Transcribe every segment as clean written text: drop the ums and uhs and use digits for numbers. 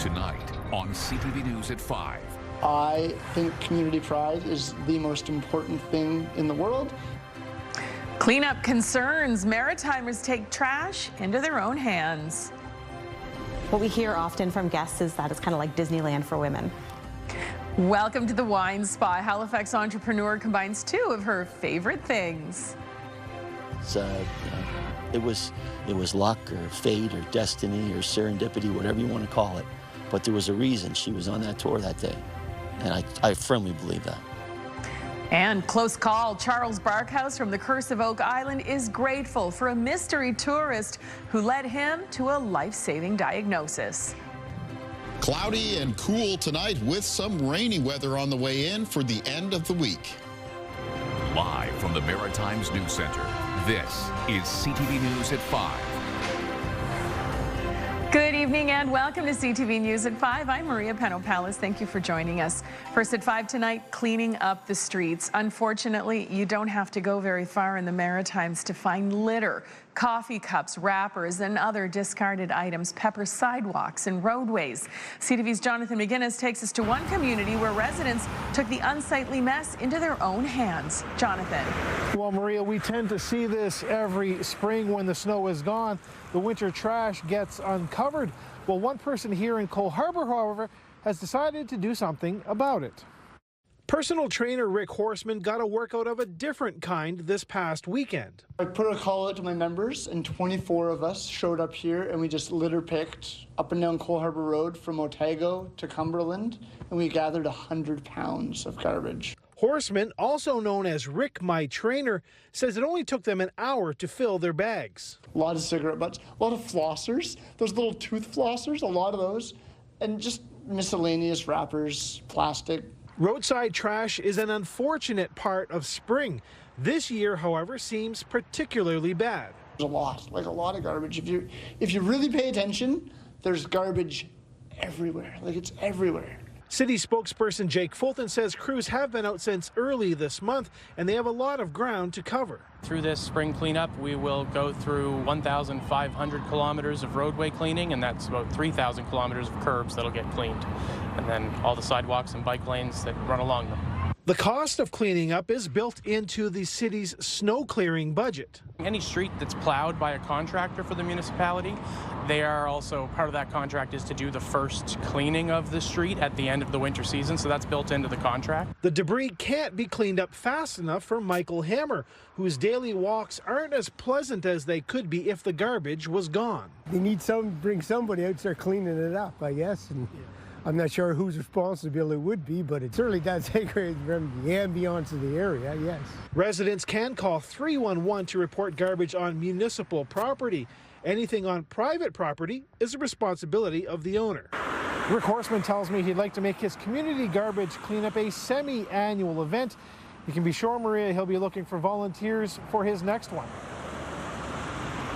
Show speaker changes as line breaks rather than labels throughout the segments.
Tonight on CTV News at 5.
I think community pride is the most important thing in the world.
Cleanup concerns. Maritimers take trash into their own hands.
What we hear often from guests is that it's kind of like Disneyland for women.
Welcome to the Wine Spa. Halifax entrepreneur combines two of her favorite things.
It was luck or fate or destiny or serendipity, whatever you want to call it. But there was a reason she was on that tour that day. And I firmly believe that.
And close call. Charles Barkhouse from the Curse of Oak Island is grateful for a mystery tourist who led him to a life-saving diagnosis.
Cloudy and cool tonight with some rainy weather on the way in for the end of the week.
Live from the Maritimes News Center, this is CTV News at 5.
Good evening and welcome to CTV News at 5. I'm Maria Peno-Palace. Thank you for joining us. First at 5 tonight, cleaning up the streets. Unfortunately, you don't have to go very far in the Maritimes to find litter. Coffee cups, wrappers, and other discarded items pepper sidewalks and roadways. CTV's Jonathan McGuinness takes us to one community where residents took the unsightly mess into their own hands. Jonathan.
Well, Maria, we tend to see this every spring when the snow is gone. The winter trash gets uncovered. Well, one person here in Cole Harbour, however, has decided to do something about it. Personal trainer Rick Horseman got a workout of a different kind this past weekend.
I put a call out to my members, and 24 of us showed up here, and we just litter picked up and down Cole Harbour Road from Otago to Cumberland, and we gathered 100 pounds of garbage.
Horseman, also known as Rick My Trainer, says it only took them an hour to fill their bags.
A lot of cigarette butts, a lot of flossers, those little tooth flossers, a lot of those, and just miscellaneous wrappers, plastic.
Roadside trash is an unfortunate part of spring. This year, however, seems particularly bad.
There's a lot of garbage. If you really pay attention, there's garbage everywhere. It's everywhere.
City spokesperson Jake Fulton says crews have been out since early this month, and they have a lot of ground to cover.
Through this spring cleanup, we will go through 1,500 kilometers of roadway cleaning, and that's about 3,000 kilometers of curbs that'll get cleaned, and then all the sidewalks and bike lanes that run along them.
The cost of cleaning up is built into the city's snow clearing budget.
Any street that's plowed by a contractor for the municipality, they are also, part of that contract is to do the first cleaning of the street at the end of the winter season, so that's built into the contract.
The debris can't be cleaned up fast enough for Michael Hammer, whose daily walks aren't as pleasant as they could be if the garbage was gone.
They need bring somebody out there cleaning it up, I guess. And I'm not sure whose responsibility it would be, but it certainly does take from the ambiance of the area, yes.
Residents can call 311 to report garbage on municipal property. Anything on private property is the responsibility of the owner. Rick Horseman tells me he'd like to make his community garbage cleanup a semi-annual event. You can be sure, Maria, he'll be looking for volunteers for his next one.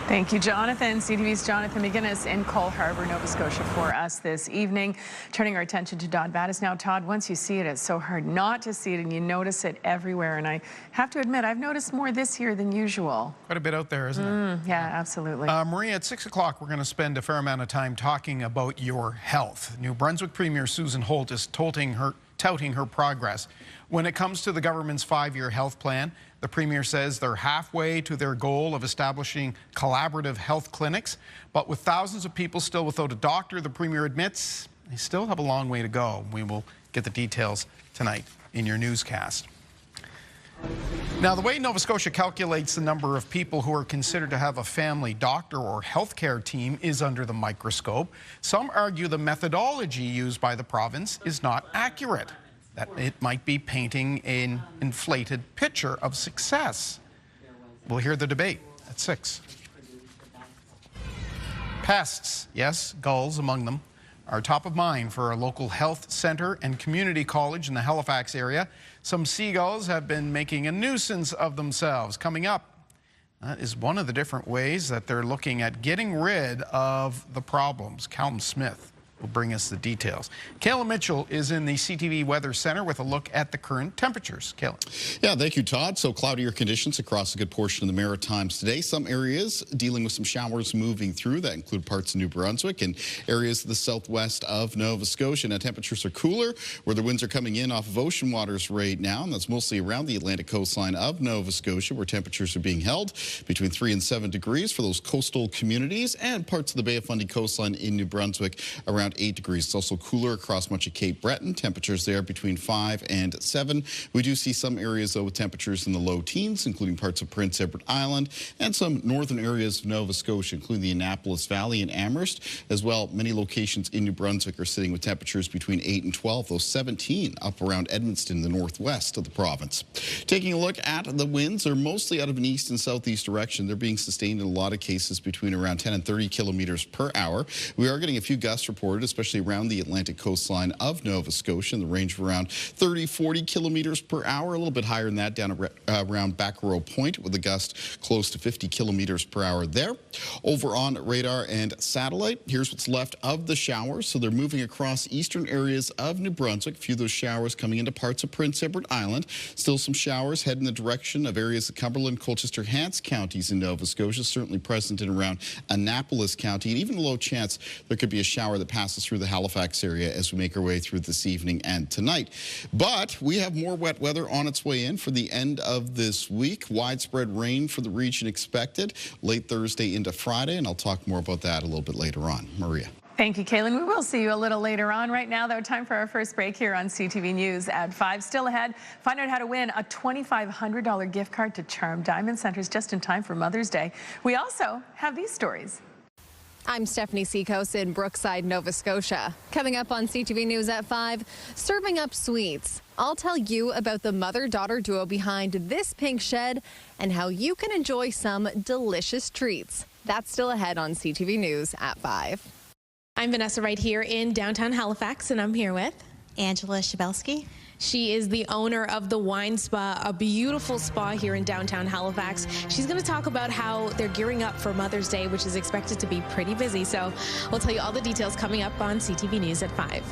Thank you, Jonathan. CTV's Jonathan McGuinness in Cole Harbour, Nova Scotia for us this evening. Turning our attention to Todd Battis now. Todd, once you see it, it's so hard not to see it, and you notice it everywhere. And I have to admit, I've noticed more this year than usual.
Quite a bit out there, isn't it?
Yeah, absolutely.
Maria, at 6 o'clock, we're going to spend a fair amount of time talking about your health. New Brunswick Premier Susan Holt is touting her progress. When it comes to the government's 5-year health plan, the Premier says they're halfway to their goal of establishing collaborative health clinics. But with thousands of people still without a doctor, the Premier admits they still have a long way to go. We will get the details tonight in your newscast. Now, the way Nova Scotia calculates the number of people who are considered to have a family doctor or healthcare team is under the microscope. Some argue the methodology used by the province is not accurate, that it might be painting an inflated picture of success. We'll hear the debate at 6. Pests, yes, gulls among them, are top of mind for a local health centre and community college in the Halifax area. Some seagulls have been making a nuisance of themselves. Coming up, that is one of the different ways that they're looking at getting rid of the problems. Callum Smith will bring us the details. Kayla Mitchell is in the CTV Weather Center with a look at the current temperatures. Kayla.
Yeah, thank you, Todd. So cloudier conditions across a good portion of the Maritimes today. Some areas dealing with some showers moving through. That include parts of New Brunswick and areas of the southwest of Nova Scotia. Now, temperatures are cooler where the winds are coming in off of ocean waters right now, and that's mostly around the Atlantic coastline of Nova Scotia, where temperatures are being held between 3 and 7 degrees for those coastal communities, and parts of the Bay of Fundy coastline in New Brunswick around 8 degrees. It's also cooler across much of Cape Breton. Temperatures there between 5 and 7. We do see some areas, though, with temperatures in the low teens, including parts of Prince Edward Island and some northern areas of Nova Scotia, including the Annapolis Valley and Amherst. As well, many locations in New Brunswick are sitting with temperatures between 8 and 12, those 17 up around Edmundston, the northwest of the province. Taking a look at the winds, they're mostly out of an east and southeast direction. They're being sustained in a lot of cases between around 10 and 30 kilometers per hour. We are getting a few gusts reported, especially around the Atlantic coastline of Nova Scotia, in the range of around 30, 40 kilometers per hour, a little bit higher than that down around Backrow Point, with a gust close to 50 kilometers per hour there. Over on radar and satellite, here's what's left of the showers. So they're moving across eastern areas of New Brunswick. A few of those showers coming into parts of Prince Edward Island. Still some showers head in the direction of areas of Cumberland, Colchester, Hants counties in Nova Scotia, certainly present in around Annapolis County, and even a low chance there could be a shower that passes through the Halifax area as we make our way through this evening and tonight. But we have more wet weather on its way in for the end of this week. Widespread rain for the region expected late Thursday into Friday, and I'll talk more about that a little bit later on. Maria.
Thank you, Kaylin. We will see you a little later on. Right now, though, time for our first break here on CTV News at 5. Still ahead, find out how to win a $2,500 gift card to Charm Diamond Centers just in time for Mother's Day. We also have these stories.
I'm Stephanie Seacos in Brookside, Nova Scotia. Coming up on CTV News at 5, serving up sweets. I'll tell you about the mother-daughter duo behind this pink shed and how you can enjoy some delicious treats. That's still ahead on CTV News at 5.
I'm Vanessa right here in downtown Halifax, and I'm here with
Angela Shabelski.
She is the owner of the Wine Spa, a beautiful spa here in downtown Halifax. She's going to talk about how they're gearing up for Mother's Day, which is expected to be pretty busy. So we'll tell you all the details coming up on CTV News at 5.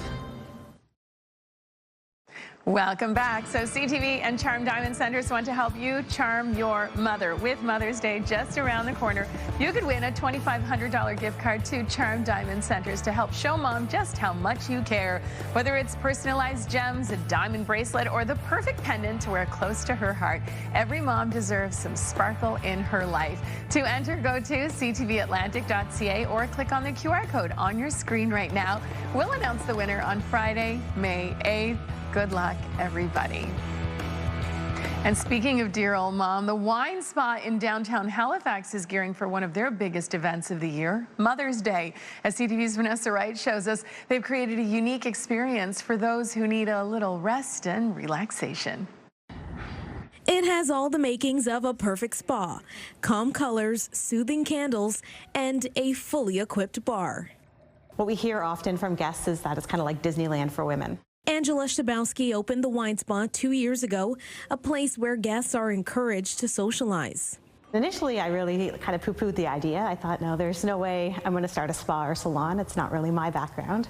Welcome back. So CTV and Charm Diamond Centers want to help you charm your mother. With Mother's Day just around the corner, you could win a $2,500 gift card to Charm Diamond Centers to help show mom just how much you care. Whether it's personalized gems, a diamond bracelet, or the perfect pendant to wear close to her heart, every mom deserves some sparkle in her life. To enter, go to ctvatlantic.ca or click on the QR code on your screen right now. We'll announce the winner on Friday, May 8th. Good luck, everybody. And speaking of dear old mom, the Wine Spa in downtown Halifax is gearing for one of their biggest events of the year, Mother's Day. As CTV's Vanessa Wright shows us, they've created a unique experience for those who need a little rest and relaxation.
It has all the makings of a perfect spa, calm colors, soothing candles, and a fully equipped bar.
What we hear often from guests is that it's kind of like Disneyland for women.
Angela Shabowski opened the Wine Spa 2 years ago, a place where guests are encouraged to socialize.
Initially, I really kind of poo-pooed the idea. I thought, no, there's no way I'm going to start a spa or salon. It's not really my background.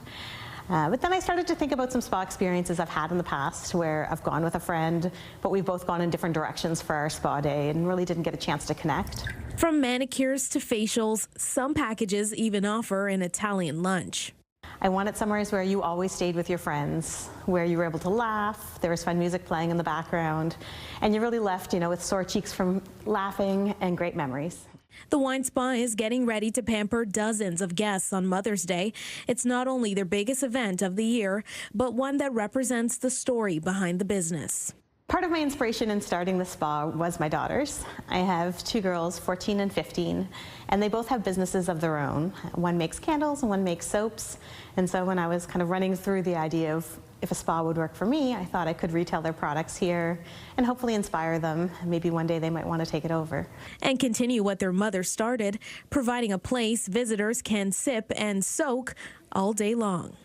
But then I started to think about some spa experiences I've had in the past where I've gone with a friend, but we've both gone in different directions for our spa day and really didn't get a chance to connect.
From manicures to facials, some packages even offer an Italian lunch.
I wanted somewhere where you always stayed with your friends, where you were able to laugh, there was fun music playing in the background, and you really left, with sore cheeks from laughing and great memories.
The Wine Spa is getting ready to pamper dozens of guests on Mother's Day. It's not only their biggest event of the year, but one that represents the story behind the business.
Part of my inspiration in starting the spa was my daughters. I have 2 girls, 14 and 15, and they both have businesses of their own. One makes candles and one makes soaps. And so when I was kind of running through the idea of if a spa would work for me, I thought I could retail their products here and hopefully inspire them. Maybe one day they might want to take it over.
And continue what their mother started, providing a place visitors can sip and soak all day long.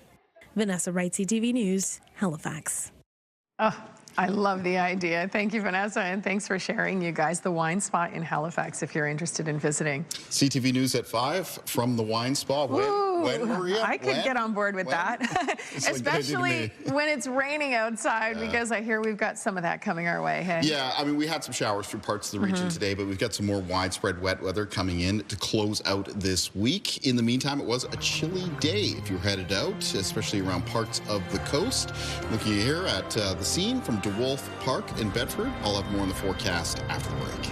Vanessa Wright, CTV News, Halifax.
Oh, I love the idea. Thank you, Vanessa, and thanks for sharing, you guys. The Wine Spa in Halifax, if you're interested in visiting.
CTV News at 5 from the Wine Spa.
Woo!
When, Maria?
I could get on board with that. Especially when it's raining outside, because I hear we've got some of that coming our way. Hey?
Yeah, I mean, we had some showers through parts of the region today, but we've got some more widespread wet weather coming in to close out this week. In the meantime, it was a chilly day if you're headed out, especially around parts of the coast. Looking here at the scene from DeWolf Park in Bedford. I'll have more on the forecast after the break.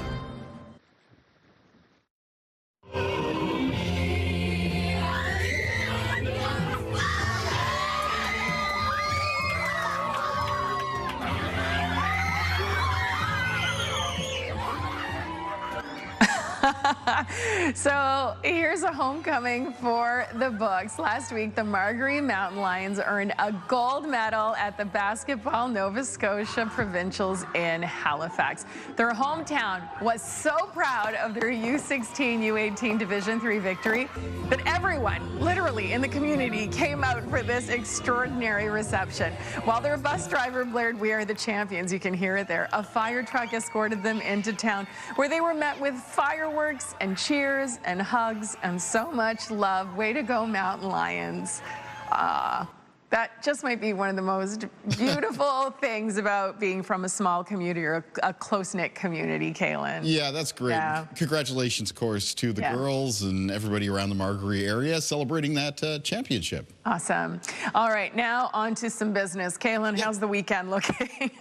So here's a homecoming for the books. Last week, the Margaree Mountain Lions earned a gold medal at the Basketball Nova Scotia Provincials in Halifax. Their hometown was so proud of their U16, U18 Division III victory that everyone, literally in the community, came out for this extraordinary reception. While their bus driver blared "We Are the Champions," you can hear it there, a fire truck escorted them into town, where they were met with fireworks and cheers and hugs and so much love. Way to go, Mountain Lions. That just might be one of the most beautiful things about being from a small community or a close-knit community, Kaylin.
Yeah, that's great. Yeah. Congratulations, of course, to the girls and everybody around the Margaree area celebrating that championship.
Awesome. All right, now on to some business. Kaylin, how's the weekend looking?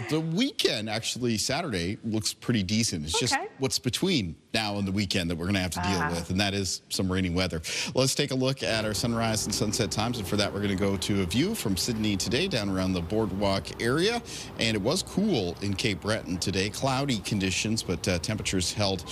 The weekend, actually, Saturday, looks pretty decent. It's just what's between now and the weekend that we're going to have to deal with, and that is some rainy weather. Let's take a look at our sunrise and sunset times, and for that, we're going to go to a view from Sydney today down around the boardwalk area, and it was cool in Cape Breton today. Cloudy conditions, but temperatures held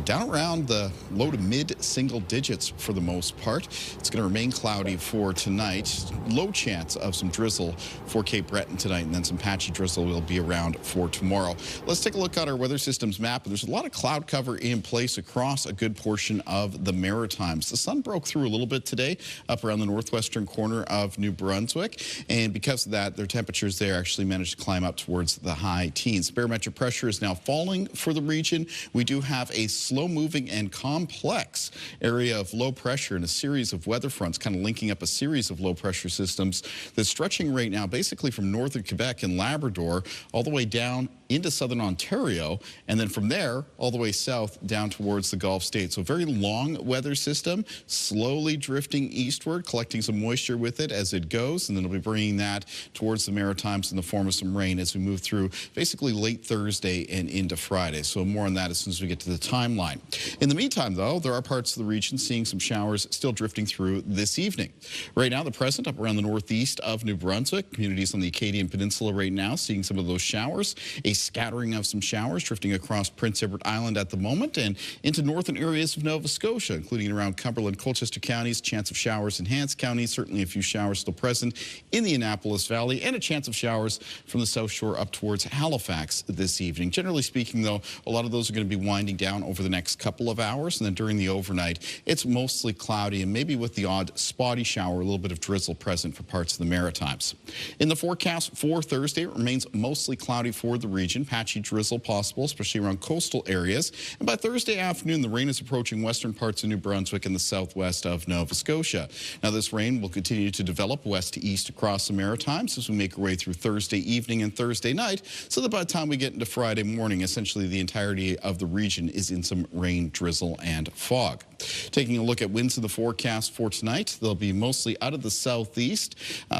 down around the low to mid single digits for the most part. It's going to remain cloudy for tonight. Low chance of some drizzle for Cape Breton tonight, and then some patchy drizzle will be around for tomorrow. Let's take a look at our weather systems map. There's a lot of cloud cover in place across a good portion of the Maritimes. The sun broke through a little bit today up around the northwestern corner of New Brunswick, and because of that, their temperatures there actually managed to climb up towards the high teens. Barometric pressure is now falling for the region. We do have a slow-moving and complex area of low pressure and a series of weather fronts kind of linking up a series of low-pressure systems that's stretching right now basically from northern Quebec and Labrador all the way down into southern Ontario, and then from there all the way south down towards the Gulf states. So a very long weather system, slowly drifting eastward, collecting some moisture with it as it goes, and then it'll be bringing that towards the Maritimes in the form of some rain as we move through basically late Thursday and into Friday. So more on that as soon as we get to the timeline. In the meantime, though, there are parts of the region seeing some showers still drifting through this evening. Right now, the present up around the northeast of New Brunswick, communities on the Acadian Peninsula right now seeing some of those showers. A scattering of some showers drifting across Prince Edward Island at the moment and into northern areas of Nova Scotia, including around Cumberland, Colchester counties. Chance of showers in Hants County, certainly a few showers still present in the Annapolis Valley, and a chance of showers from the South Shore up towards Halifax this evening. Generally speaking, though, a lot of those are going to be winding down over the next couple of hours, and then during the overnight, it's mostly cloudy and maybe with the odd spotty shower, a little bit of drizzle present for parts of the Maritimes. In the forecast for Thursday, it remains mostly cloudy for the region. Patchy drizzle possible, especially around coastal areas. And by Thursday afternoon, the rain is approaching western parts of New Brunswick and the southwest of Nova Scotia. Now, this rain will continue to develop west to east across the Maritimes as we make our way through Thursday evening and Thursday night, so that by the time we get into Friday morning, essentially the entirety of the region is in some rain, drizzle, and fog. Taking a look at winds in the forecast for tonight, they'll be mostly out of the southeast.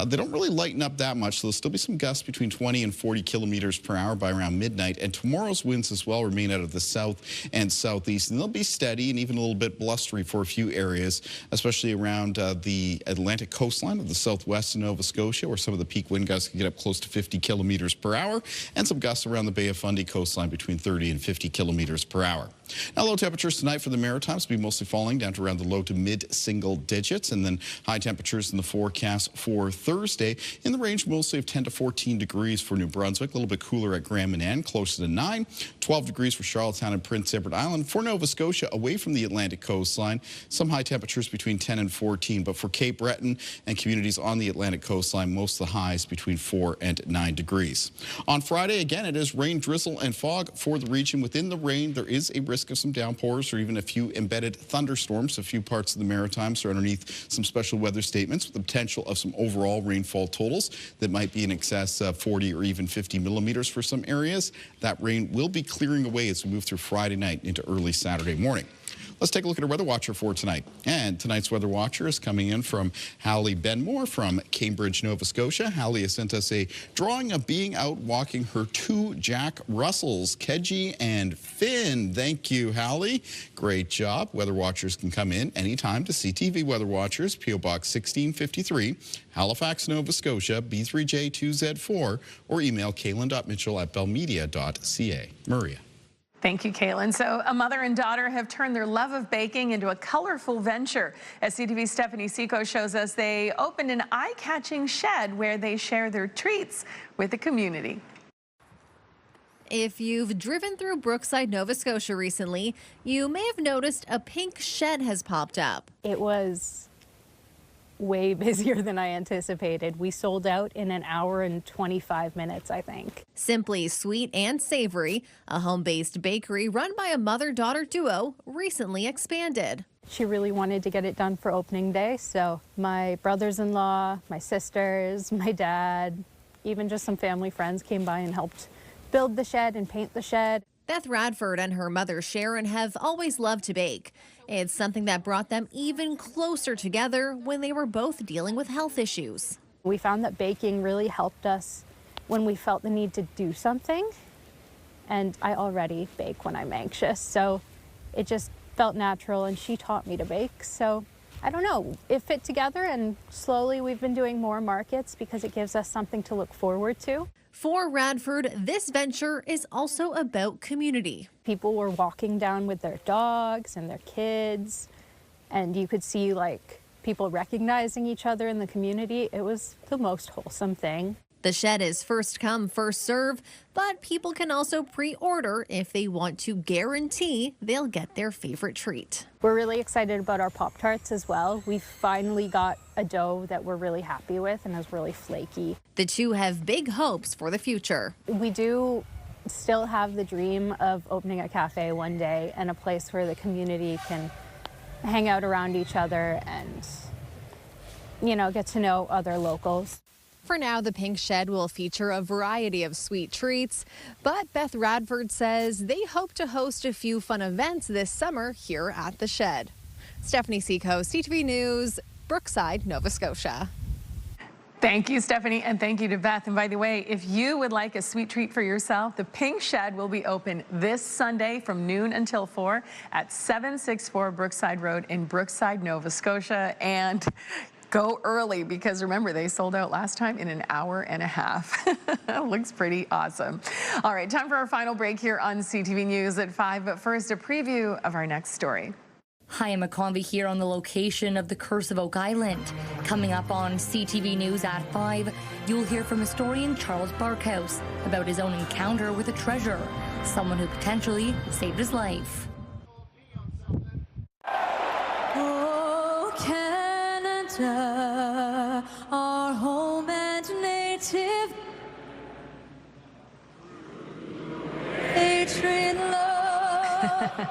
They don't really lighten up that much, so there'll still be some gusts between 20 and 40 kilometers per hour by around midnight, and tomorrow's winds as well remain out of the south and southeast, and they'll be steady and even a little bit blustery for a few areas, especially around the Atlantic coastline of the southwest of Nova Scotia, where some of the peak wind gusts can get up close to 50 kilometers per hour, and some gusts around the Bay of Fundy coastline between 30 and 50 kilometers per hour. Now, low temperatures tonight for the Maritimes will be mostly falling down to around the low to mid single digits, and then high temperatures in the forecast for Thursday in the range mostly of 10 to 14 degrees for New Brunswick, a little bit cooler at Graham and Anne, closer to 9, 12 degrees for Charlottetown and Prince Edward Island. For Nova Scotia, away from the Atlantic coastline, some high temperatures between 10 and 14, but for Cape Breton and communities on the Atlantic coastline, most of the highs between 4 and 9 degrees. On Friday, again, it is rain, drizzle, and fog for the region. Within the rain, there is a risk risk of some downpours or even a few embedded thunderstorms. A few parts of the Maritimes are underneath some special weather statements with the potential of some overall rainfall totals that might be in excess of 40 or even 50 millimeters for some areas. That rain will be clearing away as we move through Friday night into early Saturday morning. Let's take a look at our weather watcher for tonight. And tonight's weather watcher is coming in from Hallie Benmore from Cambridge, Nova Scotia. Hallie has sent us a drawing of being out walking her two Jack Russells, Kedgie and Finn. Thank you, Hallie. Great job. Weather watchers can come in anytime to CTV Weather Watchers, P.O. Box 1653, Halifax, Nova Scotia, B3J2Z4, or email kaylin.mitchell@bellmedia.ca. Maria.
Thank you, Caitlin. So a mother and daughter have turned their love of baking into a colorful venture. As CTV's Stephanie Seco shows us, they opened an eye-catching shed where they share their treats with the community.
If you've driven through Brookside, Nova Scotia recently, you may have noticed a pink shed has popped up.
It was way busier than I anticipated. We sold out in an hour and 25 minutes, I think.
Simply Sweet and Savory, a home-based bakery run by a mother-daughter duo, recently expanded.
She really wanted to get it done for opening day, so my brothers-in-law, my sisters, my dad, even just some family friends came by and helped build the shed and paint the shed.
Beth Radford and her mother Sharon have always loved to bake. It's something that brought them even closer together when they were both dealing with health issues.
We found that baking really helped us when we felt the need to do something. And I already bake when I'm anxious, so it just felt natural, and she taught me to bake. So I don't know, it fit together, and slowly we've been doing more markets because it gives us something to look forward to.
For Radford, this venture is also about community.
People were walking down with their dogs and their kids, and you could see like people recognizing each other in the community. It was the most wholesome thing.
The shed is first come, first serve, but people can also pre-order if they want to guarantee they'll get their favorite treat.
We're really excited about our Pop-Tarts as well. We finally got a dough that we're really happy with and is really flaky.
The two have big hopes for the future.
We do still have the dream of opening a cafe one day and a place where the community can hang out around each other and, you know, get to know other locals.
For now, the Pink Shed will feature a variety of sweet treats, but Beth Radford says they hope to host a few fun events this summer here at the Shed. Stephanie Seco, CTV News, Brookside, Nova Scotia.
Thank you, Stephanie, and thank you to Beth. And by the way, if you would like a sweet treat for yourself, the Pink Shed will be open this Sunday from noon until 4 at 764 Brookside Road in Brookside, Nova Scotia. And go early because remember, they sold out last time in an hour and a half. Looks pretty awesome. All right, time for our final break here on CTV News at 5. But first, a preview of our next story.
Hi, I'm McConvey here on the location of the Curse of Oak Island. Coming up on CTV News at 5, you'll hear from historian Charles Barkhouse about his own encounter with a treasure, someone who potentially saved his life.
Oh, Canada, our home and native, hatred, love.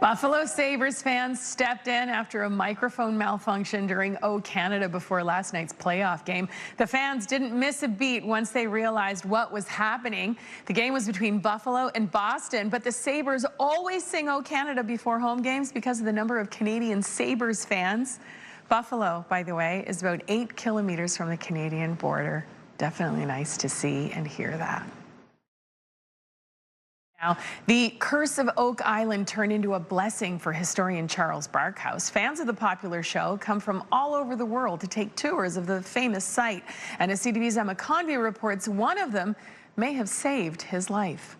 Buffalo Sabres fans stepped in after a microphone malfunction during O Canada before last night's playoff game. The fans didn't miss a beat once they realized what was happening. The game was between Buffalo and Boston, but the Sabres always sing O Canada before home games because of the number of Canadian Sabres fans. Buffalo, by the way, is about 8 kilometers from the Canadian border. Definitely nice to see and hear that. Now, the Curse of Oak Island turned into a blessing for historian Charles Barkhouse. Fans of the popular show come from all over the world to take tours of the famous site. And as CTV's Emma Convey reports, one of them may have saved his life.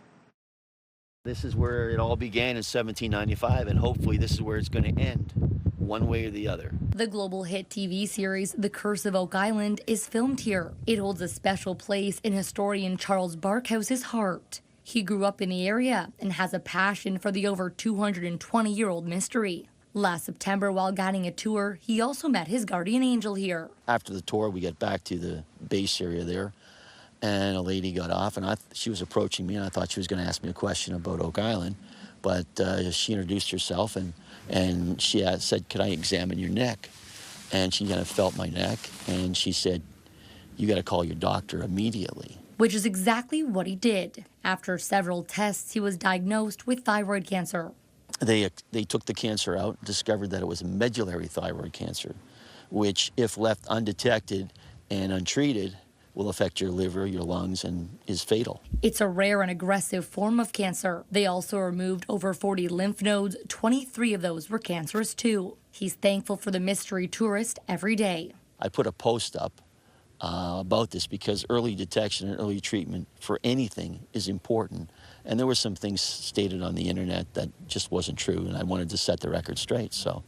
This is where it all began in 1795, and hopefully this is where it's going to end, one way or the other.
The global hit TV series The Curse of Oak Island is filmed here. It holds a special place in historian Charles Barkhouse's heart. He grew up in the area and has a passion for the over 220-year-old mystery. Last September, while guiding a tour, he also met his guardian angel here.
After the tour, we get back to the base area there, and a lady got off, and she was approaching me, and I thought she was going to ask me a question about Oak Island, but she introduced herself, and she said, "Could I examine your neck?" And she kind of felt my neck, and she said, "You got to call your doctor immediately."
Which is exactly what he did. After several tests, he was diagnosed with thyroid cancer.
They took the cancer out, discovered that it was medullary thyroid cancer, which, if left undetected and untreated, will affect your liver, your lungs, and is fatal.
It's a rare and aggressive form of cancer. They also removed over 40 lymph nodes. 23 of those were cancerous too. He's thankful for the mystery tourist every day.
I put a post up about this because early detection and early treatment for anything is important. And there were some things stated on the internet that just wasn't true, and I wanted to set the record straight. So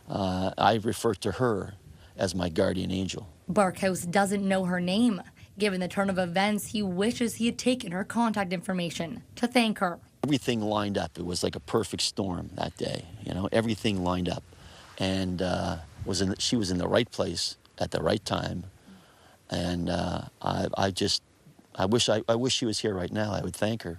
I refer to her as my guardian angel.
Barkhouse doesn't know her name. Given the turn of events, he wishes he had taken her contact information to thank her.
Everything lined up. It was like a perfect storm that day. You know, everything lined up, and she was in the right place at the right time. And I wish she was here right now. I would thank her,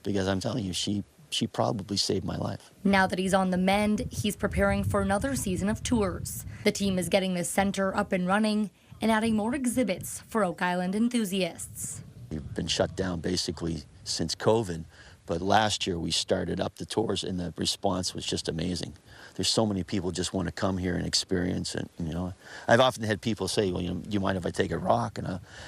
because I'm telling you, she probably saved my life.
Now that he's on the mend, he's preparing for another season of tours. The team is getting the center up and running and adding more exhibits for Oak Island enthusiasts.
We've been shut down basically since COVID, but last year we started up the tours, and the response was just amazing. There's so many people just want to come here and experience it. You know, I've often had people say, "Well, do you mind if I take a rock?" And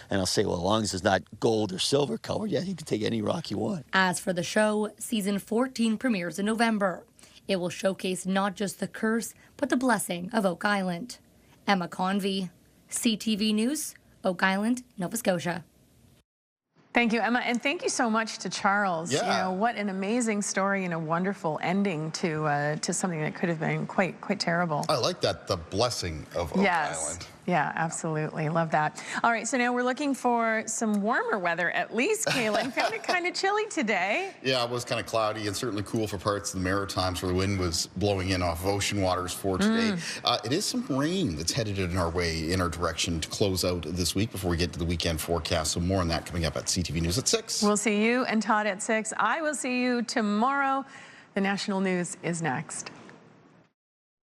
I'll say, "Well, as long as it's not gold or silver color, yeah, you can take any rock you want."
As for the show, season 14 premieres in November. It will showcase not just the curse, but the blessing of Oak Island. Emma Convey, CTV News, Oak Island, Nova Scotia.
Thank you, Emma, and thank you so much to Charles.
Yeah.
You know, what an amazing story and a wonderful ending to something that could have been quite terrible.
I like that, the blessing of Oak Island.
Yeah, absolutely. Love that. All right, so now we're looking for some warmer weather, at least, Kaylin. Found it kind of chilly today.
Yeah, it was kind of cloudy and certainly cool for parts of the Maritimes where the wind was blowing in off of ocean waters for today. It is some rain that's headed in our way, in our direction to close out this week before we get to the weekend forecast. So more on that coming up at CTV News at 6.
We'll see you and Todd at 6. I will see you tomorrow. The national news is next.